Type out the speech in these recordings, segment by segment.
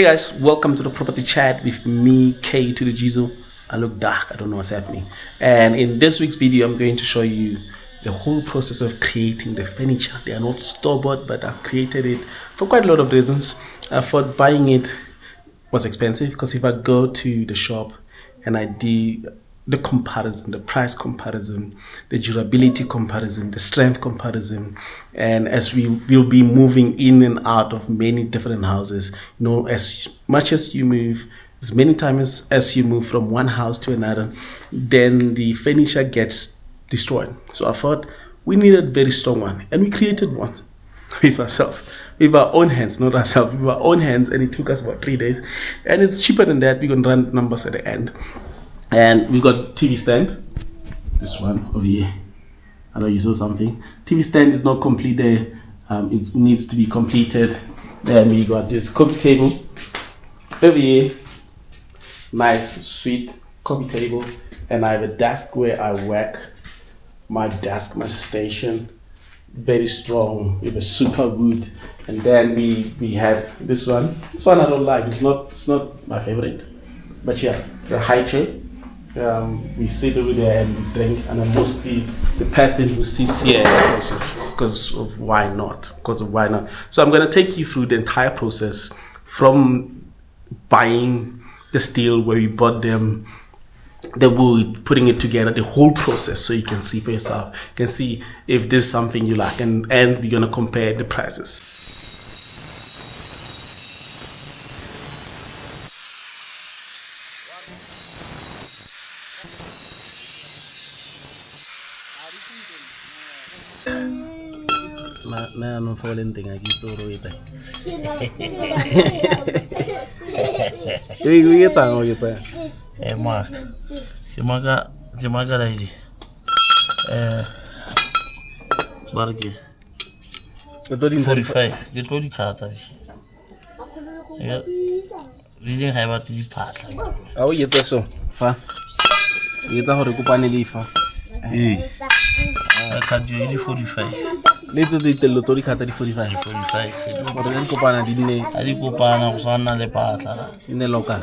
Hey guys, welcome to the property chat with me, K to the Jizo. I look dark, I don't know what's happening. And in this week's video, I'm going to show you the whole process of creating the furniture. They are not store-bought, but I've created it for quite a lot of reasons. I thought buying it was expensive because if I go to the shop and I do the comparison, the price comparison, the durability comparison, the strength comparison, and as we will be moving in and out of many different houses, as much as you move, as many times as you move from one house to another, then the furniture gets destroyed. So I thought we needed a very strong one, and we created one with ourselves, with our own hands, not ourselves, with our own hands, and it took us about 3 days. And it's cheaper than that. We're going to run numbers at the end. And we've got TV stand, this one over here. I know you saw something. TV stand is not complete there. It needs to be completed. Then we got this coffee table over here. Nice, sweet coffee table. And I have a desk where I work. My desk, my station, very strong with a super wood. And then we have this one. This one I don't like. It's not my favorite. But yeah, the high chair. We sit over there and we drink, and I'm mostly the person who sits here because of why not? So I'm gonna take you through the entire process from buying the steel where we bought them, the wood, putting it together, the whole process, so you can see for yourself. You can see if this is something you like, and we're gonna compare the prices. Na no falling thing I get so right. We get on with it. Eh, Mark. Jimaga lady. Bargain. 45. You told the cat. We didn't have a part. Oh, you so fa. You thought to go on lifa. I can't do any 45. Let's do the lottery cat 45. 45. Or then Copana didn't I did go pan of Sana le part in the local.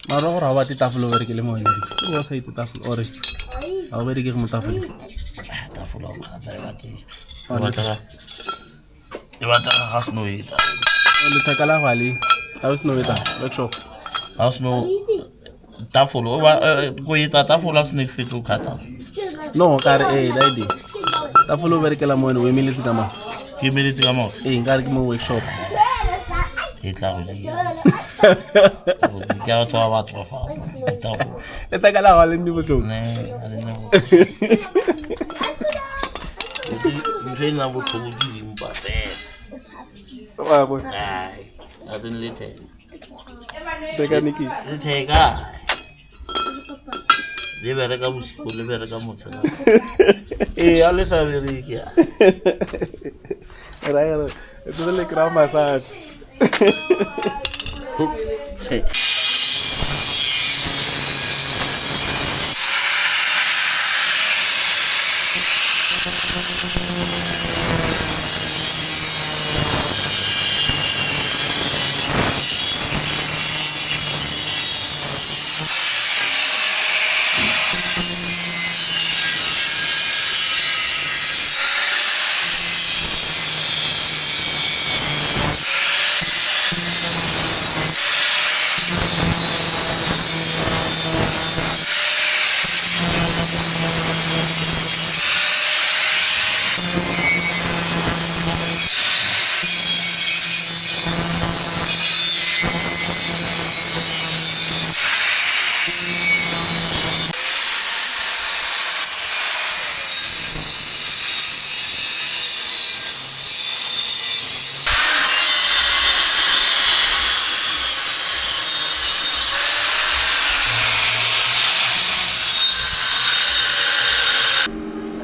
Marora, what it tafel over Kilimo? Who was it to tafel or how very give Mutafel? Tafel of the water has no eat. On the Takala Valley, house no workshop. House no tafel over go eat a tafel of snake fit to cut out. No, car a lady. Tafel over Kilamon, we military come out. Give me the come out. In Gargimo workshop. Take out the get to our trophy. The Takala Valley in the workshop. I don't know. You train number to give him, but aye, I didn't let it. Take a Nicky. Take a live a music, live a gamuta. Eh, all this are very here. It's really crowd massage. Hey.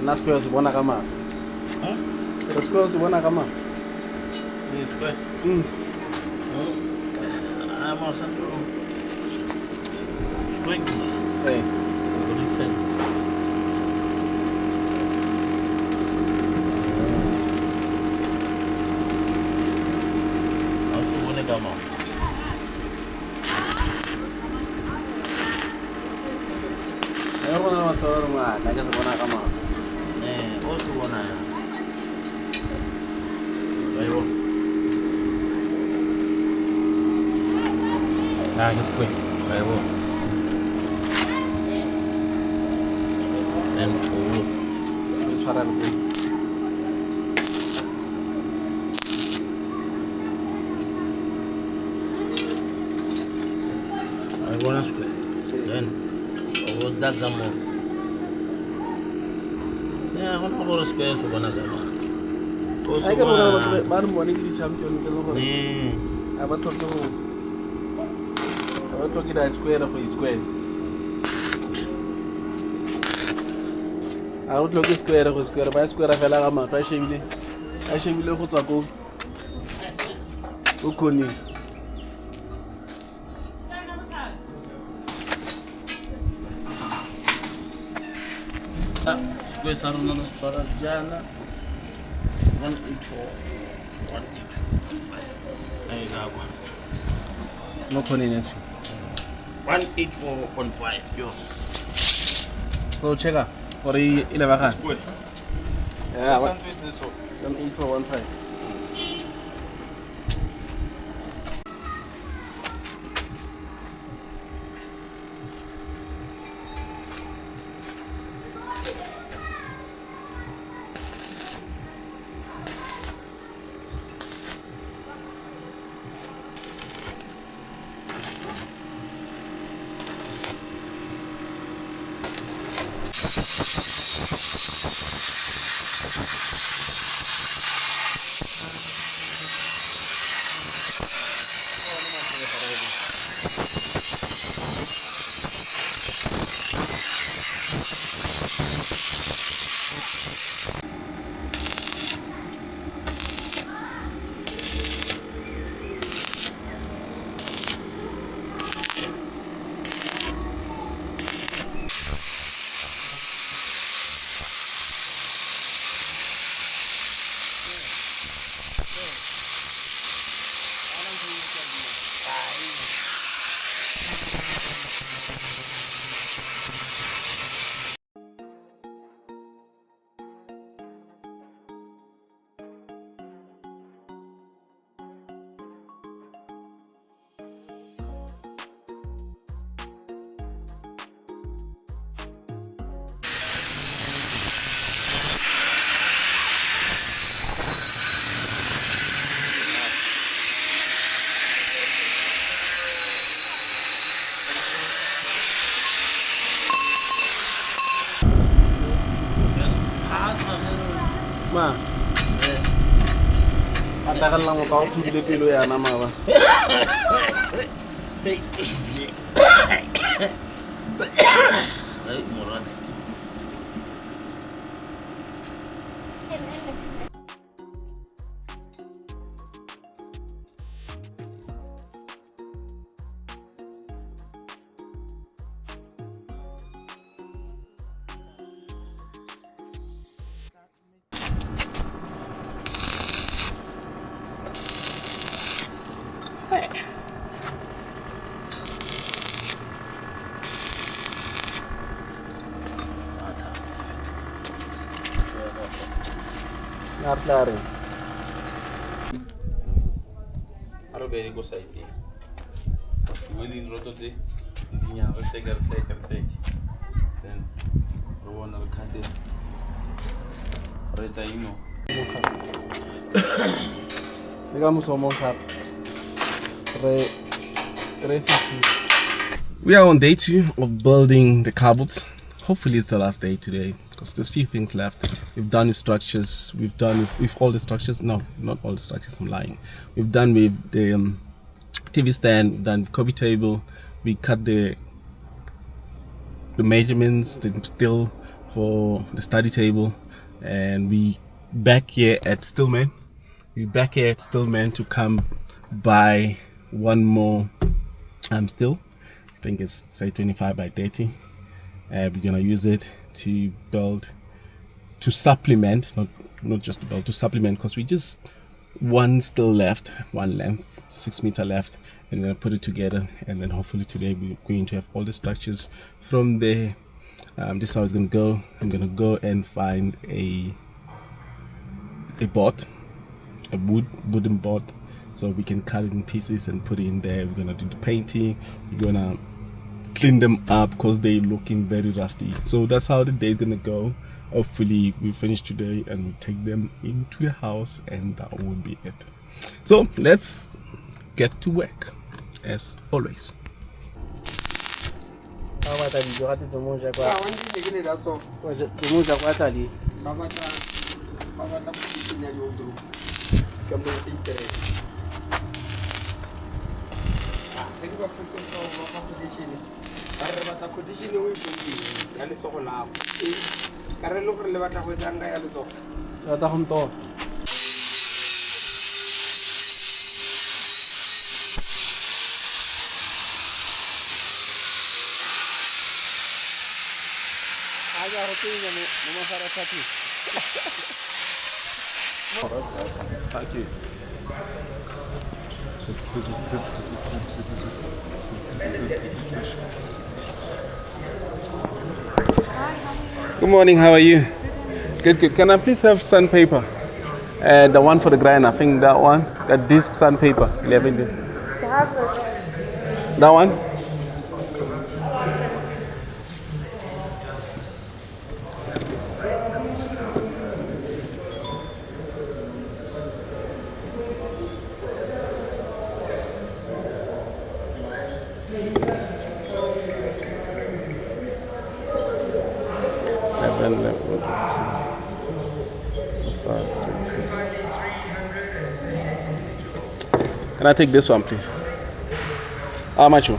Na square sibona kama. Huh? Square sibona kama. Ni square. I'm also square. Hey. What do you say? come on. What's the one? Ah, just quick. Very well. And I want to square. Then, oh, that's a more. Yeah, I want to go to square for one of them. I can remember one morning the champions. Yeah. I want to get a square of a square. I would look at square of a square by square of a lama. I should be local to go. Ukuni. Square Saruna Sarajana 184 182. No convenience. 184.5 yours. So check out for the 11. Square. Yeah, What? 18415. Ma. Katakan lang mo kau tu pilo ya nama ba. Ngartlari. Aro beri ko side ni. Welding roto je. Dinya rete karte. Then rowan al khade. Reta imo. Digamos somos We are on day 2 of building the cupboards. Hopefully it's the last day today because there's few things left. We've done with structures. We've done with all the structures. No, not all the structures. I'm lying. We've done with the TV stand. We've done with coffee table. We cut the measurements, the steel for the study table, and we back here at Stillman. We're back here at Stillman to come buy one more still. I think it's say 25 by 30. We're gonna use it to build, to supplement, not just to build, to supplement, because we just one still left, one length, 6 meter left, and gonna put it together, and then hopefully today we're going to have all the structures from there. This is how it's gonna go. I'm gonna go and find a board, a wooden board, so we can cut it in pieces and put it in there. We're gonna do the painting. We're gonna clean them up because they're looking very rusty. So that's how the day is gonna go. Hopefully we finish today and we take them into the house, and that will be it. So let's get to work as always. Thank you. Good morning, how are you? Good. Can I please have sandpaper? The one for the grind, I think that one, that disc sandpaper, 11. That one? Can I take this one, please? How much? Is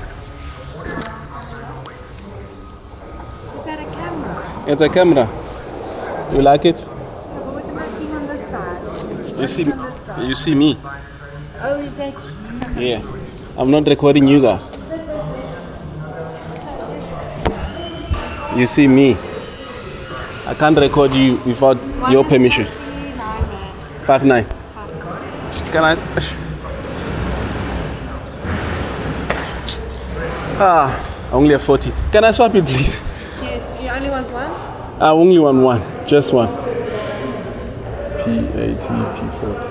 that a camera? It's a camera. You like it? No, but what am I seeing on this side? You see, On this side. you see me? Oh, is that you? Yeah. I'm not recording you guys. You see me. I can't record you without your permission. 5'9". Can I? Only a 40. Can I swap it, please? Yes, you only want one? I only want one, just one. P80, P40.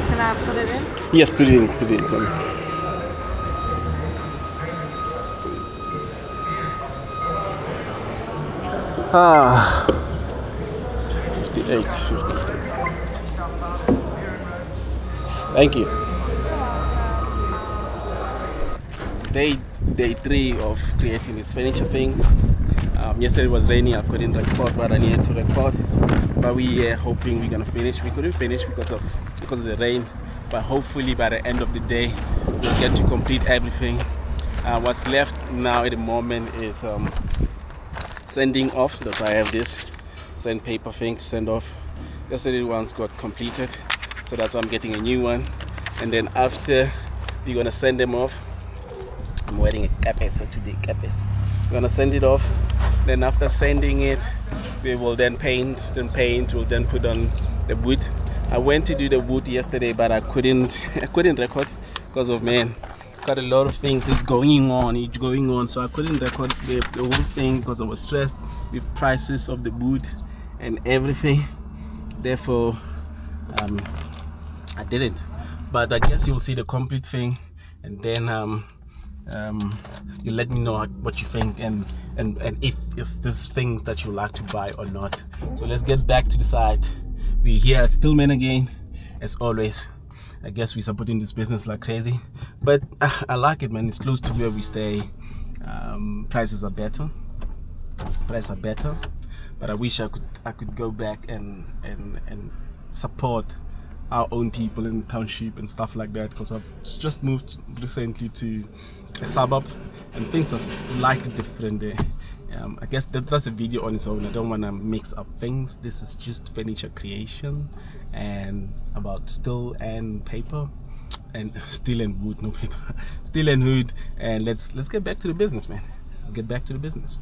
Can I put it in? Yes, put it in for me. Ah, 58, 58. Thank you. Day 3 of creating this furniture thing. Yesterday was raining. I couldn't record what I needed to record, but we are hoping we're gonna finish. We couldn't finish because of the rain, but hopefully by the end of the day we'll get to complete everything. What's left now at the moment is sending off. That's why I have this sandpaper thing to send off. Yesterday one's got completed, so that's why I'm getting a new one. And then after we're gonna send them off. I'm wearing a capes, so today capes. We're gonna send it off. Then after sending it, we will then paint. We'll then put on the wood. I went to do the wood yesterday, but I couldn't record because of quite a lot of things is going on, so I couldn't record the whole thing because I was stressed with prices of the wood and everything. Therefore I didn't, but I guess you'll see the complete thing, and then you let me know what you think and if it's these things that you like to buy or not. So let's get back to the site. We're here at Stillman again, as always. I guess we're supporting this business like crazy, but I like it, man. It's close to where we stay. Prices are better, but I wish I could go back and support our own people in the township and stuff like that, because I've just moved recently to a suburb and things are slightly different there. I guess that's a video on its own. I don't want to mix up things. This is just furniture creation and about steel and paper, and steel and wood, no paper, steel and wood. And let's get back to the business, man. Let's get back to the business.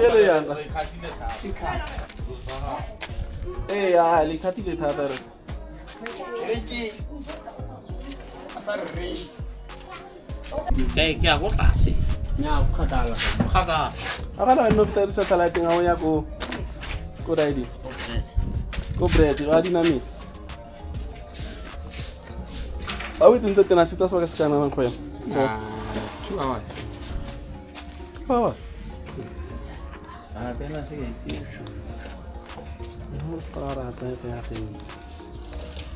yele yanga. Ya le khatile thata re. Ke a go tlase. Nya khatala. Kgaka. Akala no tsa satellite nga o ya ko riding. Go bread, wa dinamit. Awi tsinta tena sitsa so ka se kana go ya. 2 hours. Hours. Pena se ke. Mo para ta ya se.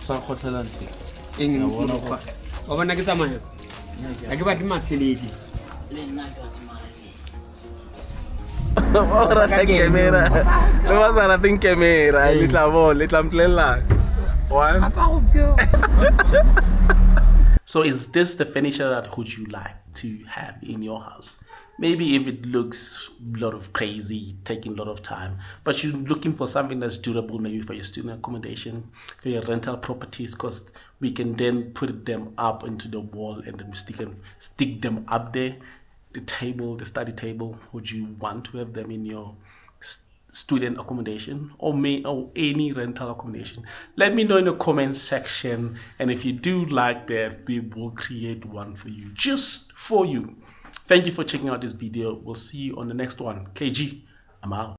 Sa khotlelantle. Eng bona kwa. Wa bona ke tsamaya. Ha ke batle matheledi. Ora ta camera. Le wasara tin camera, le tla mplela. What? So is this the furniture that would you like to have in your house? Maybe if it looks a lot of crazy, taking a lot of time, but you're looking for something that's durable, maybe for your student accommodation, for your rental properties, because we can then put them up into the wall and then stick them up there. The table, the study table, would you want to have them in your student accommodation or any rental accommodation? Let me know in the comment section, and if you do like that, we will create one for you, just for you. Thank you for checking out this video. We'll see you on the next one. KG, I'm out.